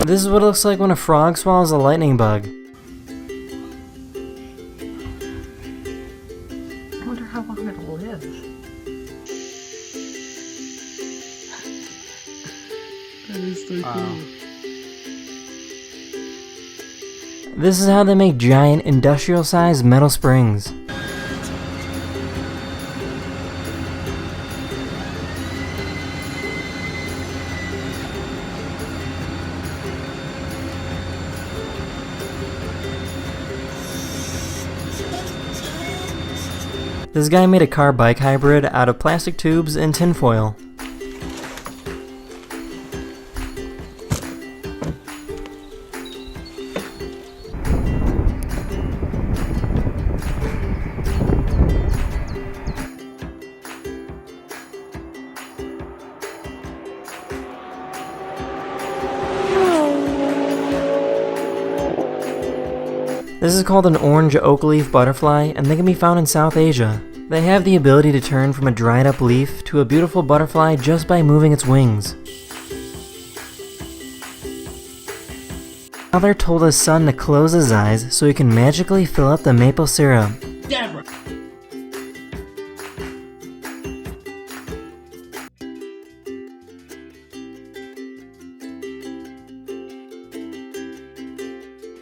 This is what it looks like when a frog swallows a lightning bug. I wonder how long it'll live. That is so cool. This is how they make giant industrial-sized metal springs. This guy made a car-bike hybrid out of plastic tubes and tinfoil. This is called an orange oak leaf butterfly, and they can be found in South Asia. They have the ability to turn from a dried up leaf to a beautiful butterfly just by moving its wings. Father told his son to close his eyes so he can magically fill up the maple syrup. Deborah.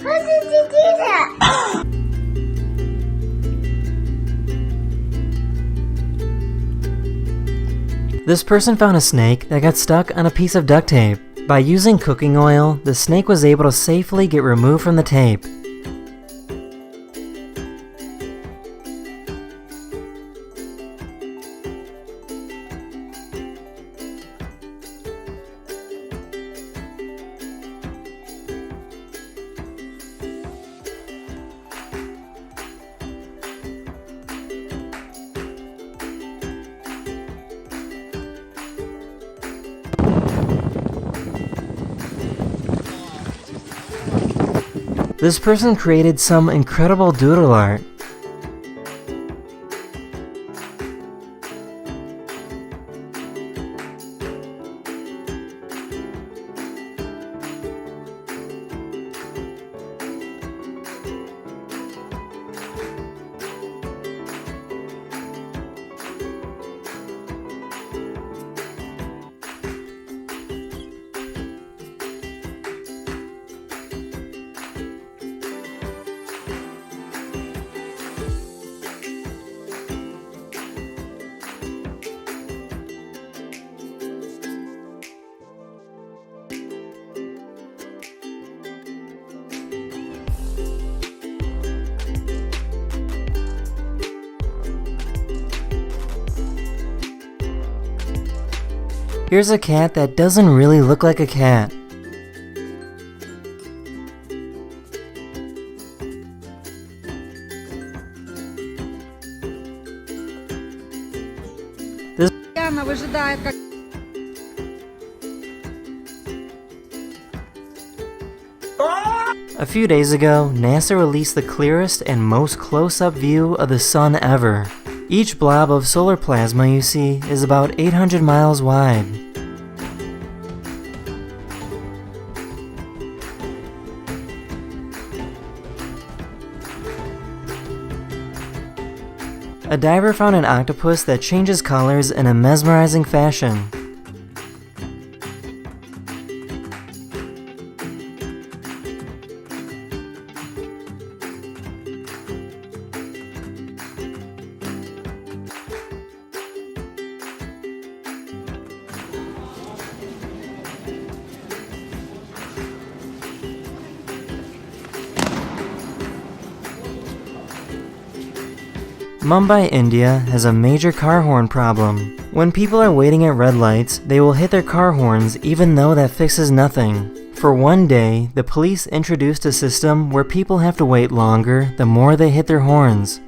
How did you do that? This person found a snake that got stuck on a piece of duct tape. By using cooking oil, the snake was able to safely get removed from the tape. This person created some incredible doodle art. Here's a cat that doesn't really look like a cat. Она выжидает, как... A few days ago, NASA released the clearest and most close-up view of the sun ever. Each blob of solar plasma you see is about 800 miles wide. A diver found an octopus that changes colors in a mesmerizing fashion. Mumbai, India has a major car horn problem. When people are waiting at red lights, they will hit their car horns even though that fixes nothing. For one day, the police introduced a system where people have to wait longer the more they hit their horns.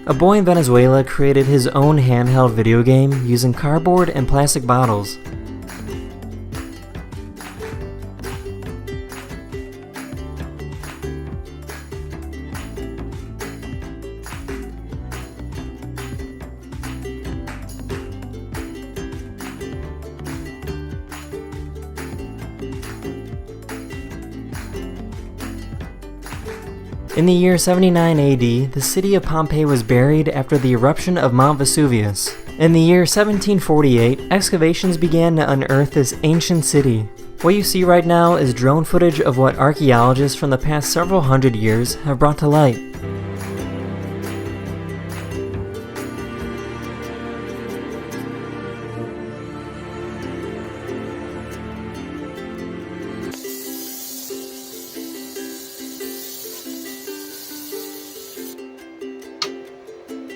A boy in Venezuela created his own handheld video game using cardboard and plastic bottles. In the year 79 AD, the city of Pompeii was buried after the eruption of Mount Vesuvius. In the year 1748, excavations began to unearth this ancient city. What you see right now is drone footage of what archaeologists from the past several hundred years have brought to light.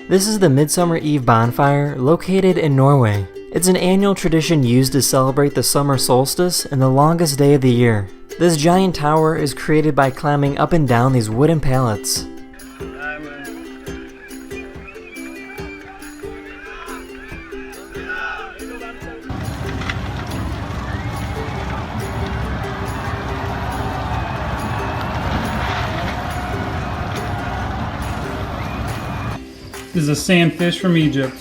This is the Midsummer Eve bonfire located in Norway. It's an annual tradition used to celebrate the summer solstice and the longest day of the year. This giant tower is created by climbing up and down these wooden pallets. This is a sandfish from Egypt.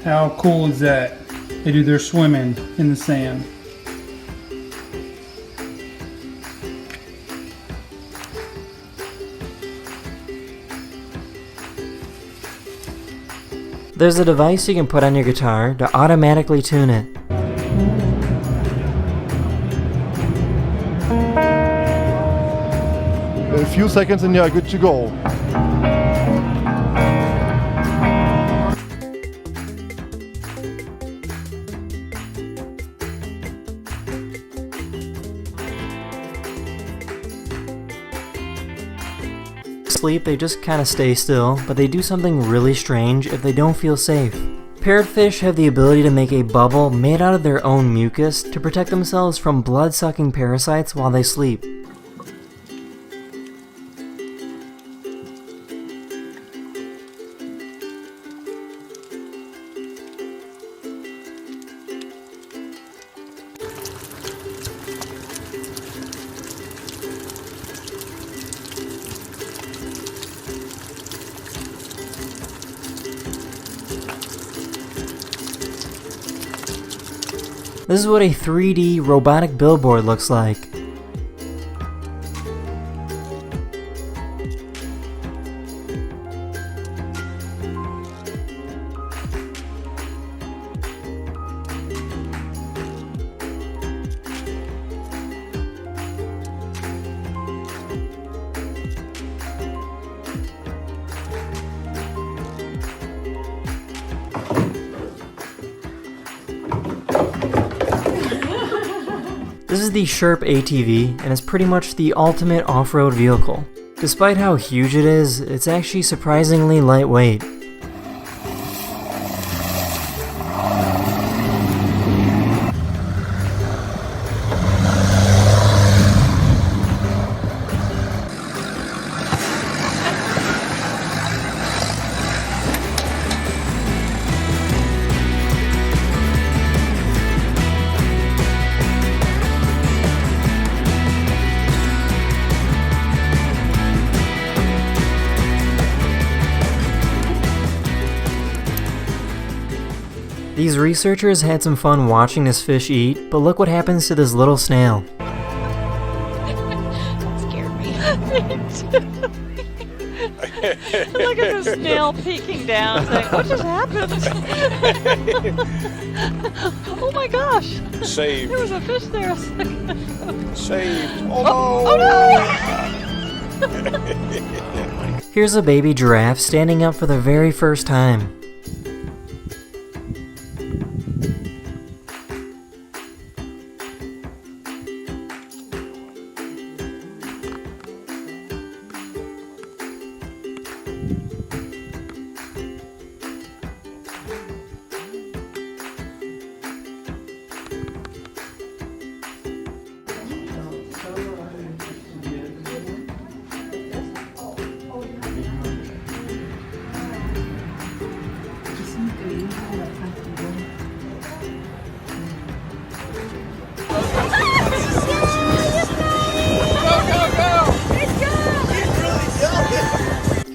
How cool is that? They do their swimming in the sand. There's a device you can put on your guitar to automatically tune it. A few seconds and you're good to go. Sleep, they just kind of stay still, but they do something really strange if they don't feel safe. Parrotfish have the ability to make a bubble made out of their own mucus to protect themselves from blood-sucking parasites while they sleep. This is what a 3D robotic billboard looks like. This is the Sherp ATV, and it's pretty much the ultimate off-road vehicle. Despite how huge it is, it's actually surprisingly lightweight. These researchers had some fun watching this fish eat, but look what happens to this little snail. That scared me. Look at the snail peeking down, saying, "What just happened?" Oh my gosh! Saved. There was a fish there a second ago. Saved. Oh no! Here's a baby giraffe standing up for the very first time.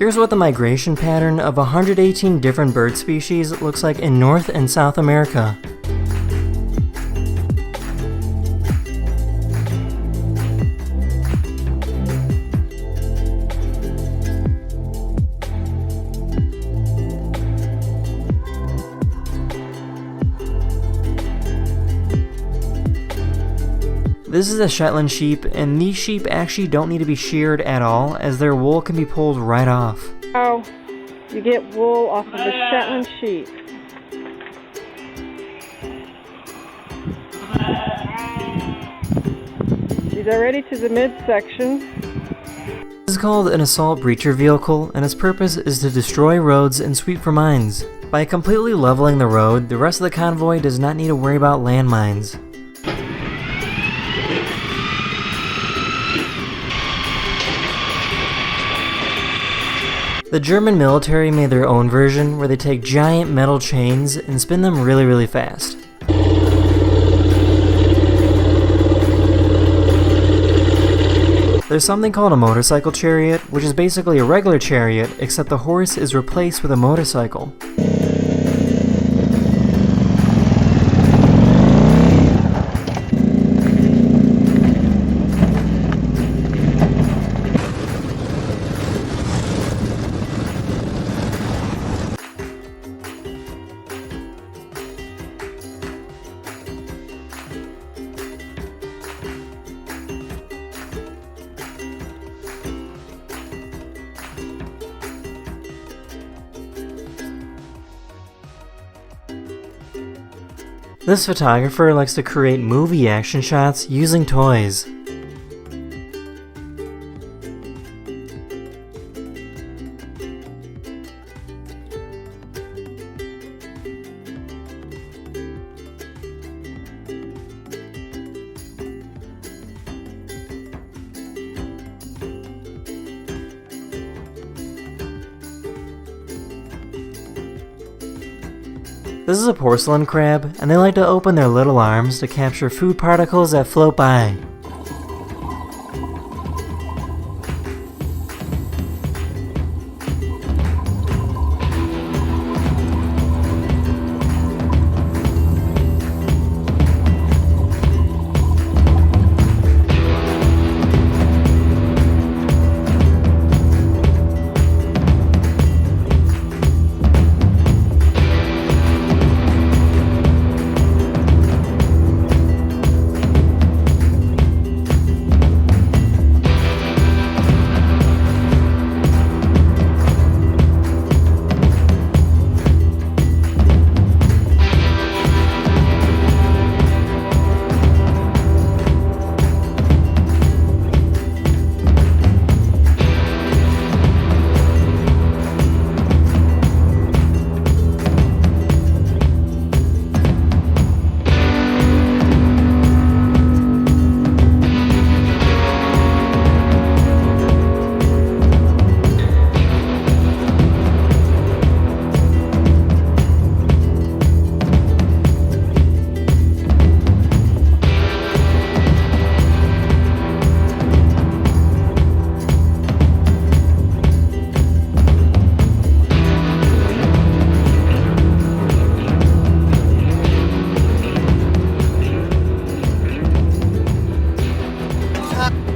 Here's what the migration pattern of 118 different bird species looks like in North and South America. This is a Shetland sheep, and these sheep actually don't need to be sheared at all, as their wool can be pulled right off. Oh, you get wool off of the Shetland sheep. She's already to the midsection. This is called an assault breacher vehicle, and its purpose is to destroy roads and sweep for mines. By completely leveling the road, the rest of the convoy does not need to worry about landmines. The German military made their own version where they take giant metal chains and spin them really fast. There's something called a motorcycle chariot, which is basically a regular chariot, except the horse is replaced with a motorcycle. This photographer likes to create movie action shots using toys. This is a porcelain crab, and they like to open their little arms to capture food particles that float by.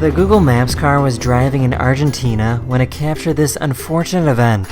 The Google Maps car was driving in Argentina when it captured this unfortunate event.